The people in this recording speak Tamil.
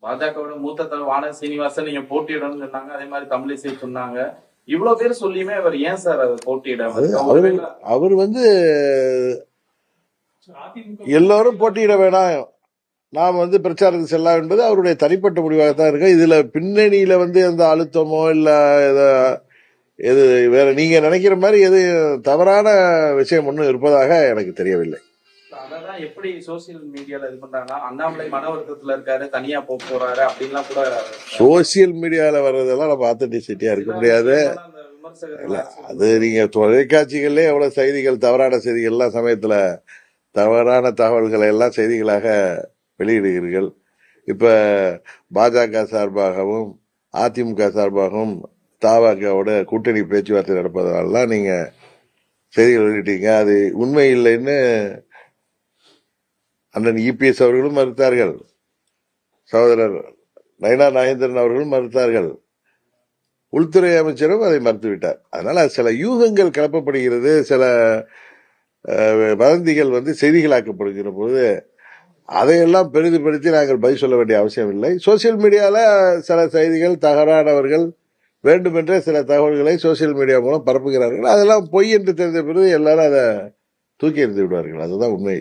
பாஜகவோட மூத்த தலைவர் வானதி சீனிவாசன் நீங்க போட்டியிடணும்னு சொன்னாங்க. அதே மாதிரி தமிழிசை சொன்னாங்க. இவ்வளவு பேர் சொல்லியுமே அவர் ஏன் சார் அதை போட்டியிட? அவர் எல்லாரும் போட்டியிட வேணாம், நாம் பிரச்சாரத்துக்கு செல்லலாம் என்பது அவருடைய தனிப்பட்ட முடிவாகத்தான் இருக்கு. இதுல பின்னணியில எந்த அழுத்தமோ இல்ல எது வேற நீங்க நினைக்கிற மாதிரி எது தவறான விஷயம் ஒன்றும் இருப்பதாக எனக்கு தெரியவில்லை. அதான் எப்படி சோசியல் மீடியால இது பண்றாங்க, அண்ணாமலை மன வருத்தத்துல இருக்காரு, தனியா போறாரு அப்படின்லாம் கூட சோசியல் மீடியால வர்றதெல்லாம் நம்ம ஆத்தென்டிசிட்டியா இருக்க முடியாது. இல்ல, அது நீங்க தொலைக்காட்சிகள்ல எவ்வளவு செய்திகள், தவறான செய்திகள் எல்லாம் சமயத்துல தவறான தகவல்களை எல்லாம் செய்திகளாக வெளியிடுகிறீர்கள். இப்ப பாஜக சார்பாகவும் அதிமுக சார்பாகவும் தவகவோட கூட்டணி பேச்சுவார்த்தை நடப்பதனால நீங்க செய்திகள் வெளியிட்டீங்க. அது உண்மை இல்லைன்னு அண்ணன் இபிஎஸ் அவர்களும் மறுத்தார்கள், சகோதரர் நயனா நாகேந்திரன் அவர்களும் மறுத்தார்கள், உள்துறை அமைச்சரும் அதை மறுத்துவிட்டார். அதனால சில யூகங்கள் கிளப்பப்படுகிறது, சில வதந்திகள் செய்திகளாக்கப்படுகிற போது அதையெல்லாம் பெரிதுபடுத்தி நாங்கள் பதில் சொல்ல வேண்டிய அவசியம் இல்லை. சோசியல் மீடியால சில செய்திகள் தவறானவர்கள் வேண்டுமென்றே சில தகவல்களை சோசியல் மீடியா மூலம் பரப்புகிறார்கள். அதெல்லாம் பொய் என்று தெரிந்த பிறகு எல்லாரும் அதை தூக்கி எறிந்து விடுவார்கள். அதுதான் உண்மை.